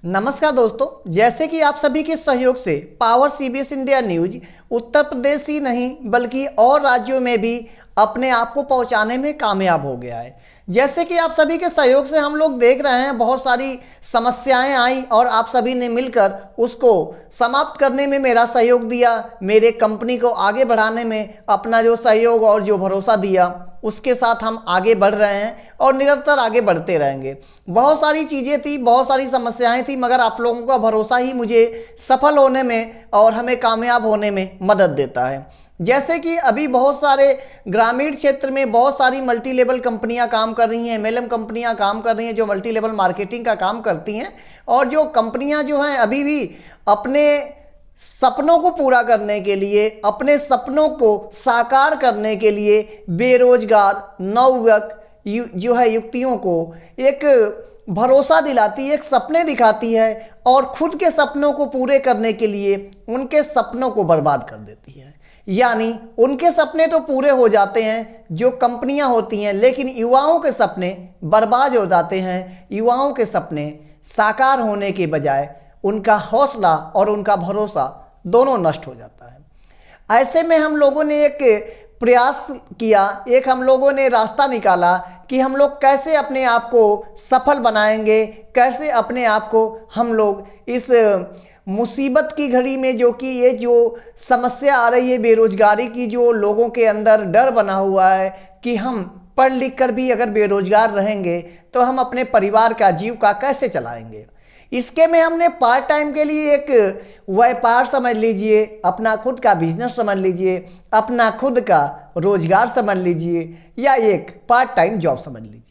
नमस्कार दोस्तों, जैसे कि आप सभी के सहयोग से power CBS India news Uttar Pradesh ही नहीं बल्कि और राज्यों में भी अपने आप को पहुंचाने में कामयाब हो गया है। जैसे कि आप सभी के सहयोग से हम लोग देख रहे हैं, बहुत सारी समस्याएं आई और आप सभी ने मिलकर उसको समाप्त करने में मेरा सहयोग दिया, मेरे कंपनी को आगे बढ़ाने में अपना जो सहयोग और जो भरोसा दिया उसके साथ हम आगे बढ़ रहे हैं और निरंतर आगे बढ़ते रहेंगे। बहुत सारी चीज़ें थी, बहुत सारी समस्याएं थी, मगर आप लोगों का भरोसा ही मुझे सफल होने में और हमें कामयाब होने में मदद देता है। जैसे कि अभी बहुत सारे ग्रामीण क्षेत्र में बहुत सारी मल्टी लेवल कंपनियां काम कर रही हैं, एमएलएम कंपनियां काम कर रही हैं जो मल्टी लेवल मार्केटिंग का काम करती हैं, और जो कंपनियां जो हैं अभी भी अपने सपनों को पूरा करने के लिए, अपने सपनों को साकार करने के लिए बेरोजगार नवयुवक जो है युक्तियों को एक भरोसा दिलाती है, एक सपने दिखाती है और खुद के सपनों को पूरे करने के लिए उनके सपनों को बर्बाद कर देती है। यानी उनके सपने तो पूरे हो जाते हैं जो कंपनियां होती हैं, लेकिन युवाओं के सपने बर्बाद हो जाते हैं। युवाओं के सपने साकार होने के बजाय उनका हौसला और उनका भरोसा दोनों नष्ट हो जाता है। ऐसे में हम लोगों ने एक प्रयास किया, एक हम लोगों ने रास्ता निकाला कि हम लोग कैसे अपने आप को सफल बनाएंगे, कैसे अपने आप को हम लोग इस मुसीबत की घड़ी में, जो कि ये जो समस्या आ रही है बेरोजगारी की, जो लोगों के अंदर डर बना हुआ है कि हम पढ़ लिख कर भी अगर बेरोजगार रहेंगे तो हम अपने परिवार का जीविका कैसे चलाएंगे। इसके में हमने पार्ट टाइम के लिए एक व्यापार समझ लीजिए, अपना खुद का बिजनेस समझ लीजिए, अपना खुद का रोजगार समझ लीजिए, या एक पार्ट टाइम जॉब समझ लीजिए।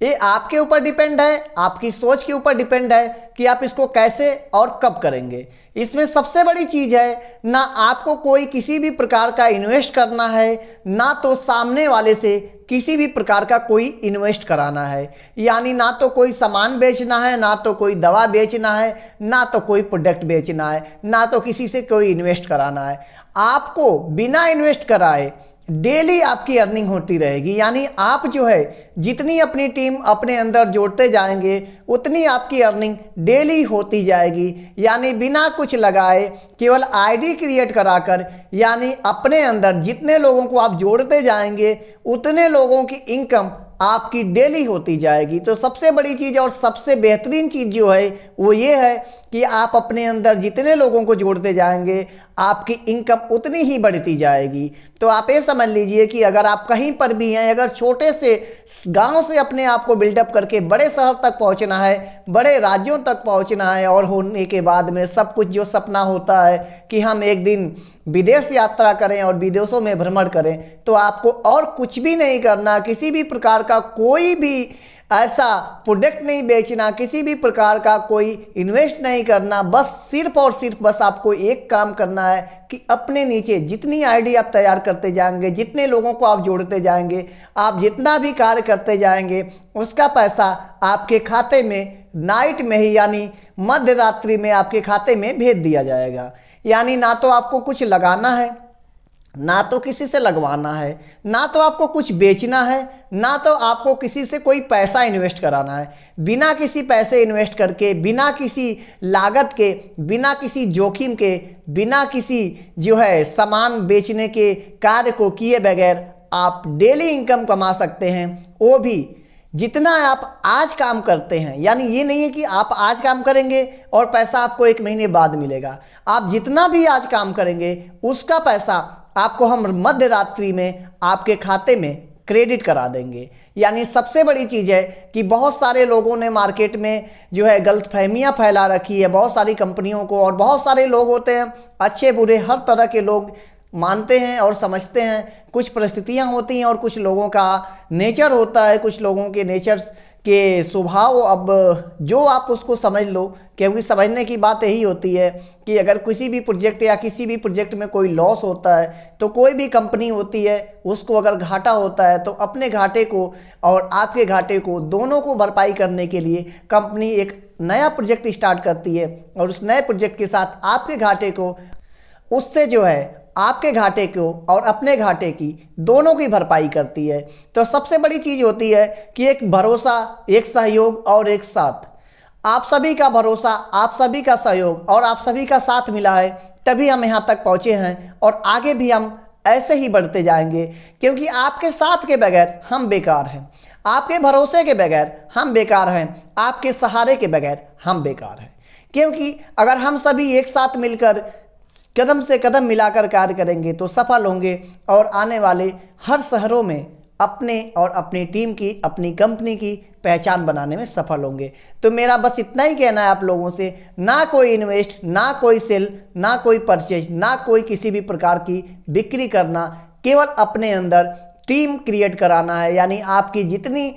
ये आपके ऊपर डिपेंड है, आपकी सोच के ऊपर डिपेंड है कि आप इसको कैसे और कब करेंगे। इसमें सबसे बड़ी चीज़ है, ना आपको कोई किसी भी प्रकार का इन्वेस्ट करना है, ना तो सामने वाले से किसी भी प्रकार का कोई इन्वेस्ट कराना है। यानी ना तो कोई सामान बेचना है, ना तो कोई दवा बेचना है, ना तो कोई प्रोडक्ट बेचना है, ना तो किसी से कोई इन्वेस्ट कराना है। आपको बिना इन्वेस्ट कराए डेली आपकी अर्निंग होती रहेगी। यानी आप जो है जितनी अपनी टीम अपने अंदर जोड़ते जाएंगे उतनी आपकी अर्निंग डेली होती जाएगी। यानी बिना कुछ लगाए, केवल आईडी क्रिएट कराकर, यानी अपने अंदर जितने लोगों को आप जोड़ते जाएंगे उतने लोगों की इनकम आपकी डेली होती जाएगी। तो सबसे बड़ी चीज़ और सबसे बेहतरीन चीज़ जो है वो ये है कि आप अपने अंदर जितने लोगों को जोड़ते जाएंगे आपकी इनकम उतनी ही बढ़ती जाएगी। तो आप ये समझ लीजिए कि अगर आप कहीं पर भी हैं, अगर छोटे से गांव से अपने आप को बिल्डअप करके बड़े शहर तक पहुंचना है, बड़े राज्यों तक पहुंचना है, और होने के बाद में सब कुछ जो सपना होता है कि हम एक दिन विदेश यात्रा करें और विदेशों में भ्रमण करें, तो आपको और कुछ भी नहीं करना, किसी भी प्रकार का कोई भी ऐसा प्रोडक्ट नहीं बेचना, किसी भी प्रकार का कोई इन्वेस्ट नहीं करना। बस सिर्फ और सिर्फ बस आपको एक काम करना है कि अपने नीचे जितनी आईडी आप तैयार करते जाएंगे, जितने लोगों को आप जोड़ते जाएंगे, आप जितना भी कार्य करते जाएंगे, उसका पैसा आपके खाते में नाइट में ही, यानी मध्य रात्रि में आपके खाते में भेज दिया जाएगा। यानी ना तो आपको कुछ लगाना है, ना तो किसी से लगवाना है, ना तो आपको कुछ बेचना है, ना तो आपको किसी से कोई पैसा इन्वेस्ट कराना है। बिना किसी पैसे इन्वेस्ट करके, बिना किसी लागत के, बिना किसी जोखिम के, बिना किसी जो है सामान बेचने के कार्य को किए बगैर आप डेली इनकम कमा सकते हैं। वो भी जितना आप आज काम करते हैं। यानी ये नहीं है कि आप आज काम करेंगे और पैसा आपको एक महीने बाद मिलेगा। आप जितना भी आज काम करेंगे उसका पैसा आपको हम मध्य रात्रि में आपके खाते में क्रेडिट करा देंगे। यानी सबसे बड़ी चीज़ है कि बहुत सारे लोगों ने मार्केट में जो है गलतफहमियां फैला रखी है बहुत सारी कंपनियों को, और बहुत सारे लोग होते हैं, अच्छे बुरे हर तरह के लोग मानते हैं और समझते हैं। कुछ परिस्थितियां होती हैं और कुछ लोगों का नेचर होता है, कुछ लोगों के नेचर के स्वभाव, अब जो आप उसको समझ लो, क्योंकि समझने की बात यही होती है कि अगर किसी भी प्रोजेक्ट या किसी भी प्रोजेक्ट में कोई लॉस होता है तो कोई भी कंपनी होती है उसको अगर घाटा होता है तो अपने घाटे को और आपके घाटे को दोनों को भरपाई करने के लिए कंपनी एक नया प्रोजेक्ट स्टार्ट करती है, और उस नए प्रोजेक्ट के साथ आपके घाटे को, उससे जो है आपके घाटे को और अपने घाटे की दोनों की भरपाई करती है। तो सबसे बड़ी चीज़ होती है कि एक भरोसा, एक सहयोग और एक साथ। आप सभी का भरोसा, आप सभी का सहयोग और आप सभी का साथ मिला है, तभी हम यहाँ तक पहुँचे हैं और आगे भी हम ऐसे ही बढ़ते जाएंगे, क्योंकि आपके साथ के बगैर हम बेकार हैं, आपके भरोसे के बगैर हम बेकार हैं, आपके सहारे के बगैर हम बेकार हैं। क्योंकि अगर हम सभी एक साथ मिलकर कदम से कदम मिलाकर कार्य करेंगे तो सफल होंगे और आने वाले हर शहरों में अपने और अपनी टीम की, अपनी कंपनी की पहचान बनाने में सफल होंगे। तो मेरा बस इतना ही कहना है आप लोगों से, ना कोई इन्वेस्ट, ना कोई सेल, ना कोई परचेज, ना कोई किसी भी प्रकार की बिक्री करना, केवल अपने अंदर टीम क्रिएट कराना है। यानी आपकी जितनी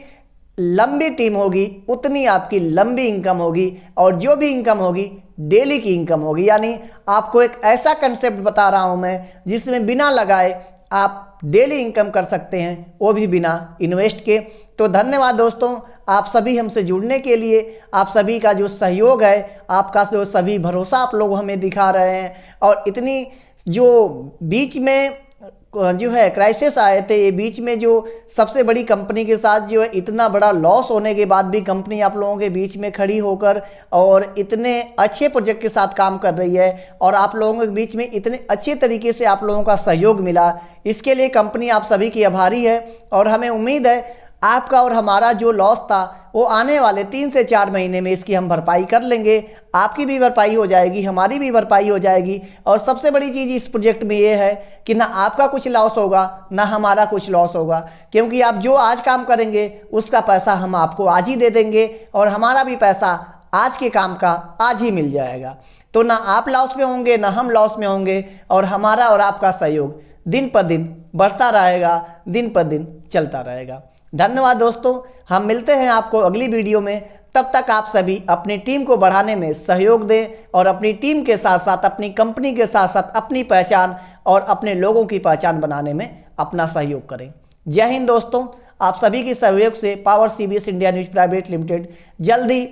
लंबी टीम होगी उतनी आपकी लंबी इनकम होगी, और जो भी इनकम होगी डेली की इनकम होगी। यानी आपको एक ऐसा कंसेप्ट बता रहा हूं मैं जिसमें बिना लगाए आप डेली इनकम कर सकते हैं, वो भी बिना इन्वेस्ट के। तो धन्यवाद दोस्तों, आप सभी हमसे जुड़ने के लिए, आप सभी का जो सहयोग है, आपका जो सभी भरोसा आप लोग हमें दिखा रहे हैं, और इतनी जो बीच में जो है क्राइसिस आए थे, ये बीच में जो सबसे बड़ी कंपनी के साथ जो है इतना बड़ा लॉस होने के बाद भी कंपनी आप लोगों के बीच में खड़ी होकर और इतने अच्छे प्रोजेक्ट के साथ काम कर रही है, और आप लोगों के बीच में इतने अच्छे तरीके से आप लोगों का सहयोग मिला, इसके लिए कंपनी आप सभी की आभारी है। और हमें उम्मीद है आपका और हमारा जो लॉस था वो आने वाले 3 से 4 महीने में इसकी हम भरपाई कर लेंगे। आपकी भी भरपाई हो जाएगी, हमारी भी भरपाई हो जाएगी। और सबसे बड़ी चीज़ इस प्रोजेक्ट में ये है कि ना आपका कुछ लॉस होगा, ना हमारा कुछ लॉस होगा, क्योंकि आप जो आज काम करेंगे उसका पैसा हम आपको आज ही दे देंगे, और हमारा भी पैसा आज के काम का आज ही मिल जाएगा। तो ना आप लॉस में होंगे, ना हम लॉस में होंगे, और हमारा और आपका सहयोग दिन पर दिन बढ़ता रहेगा, दिन पर दिन चलता रहेगा। धन्यवाद दोस्तों, हम मिलते हैं आपको अगली वीडियो में। तब तक आप सभी अपनी टीम को बढ़ाने में सहयोग दें, और अपनी टीम के साथ साथ अपनी कंपनी के साथ साथ अपनी पहचान और अपने लोगों की पहचान बनाने में अपना सहयोग करें। जय हिंद दोस्तों, आप सभी के सहयोग से power CBS India news private limited जल्दी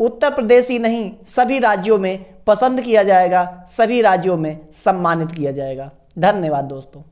उत्तर प्रदेश ही नहीं सभी राज्यों में पसंद किया जाएगा, सभी राज्यों में सम्मानित किया जाएगा। धन्यवाद दोस्तों।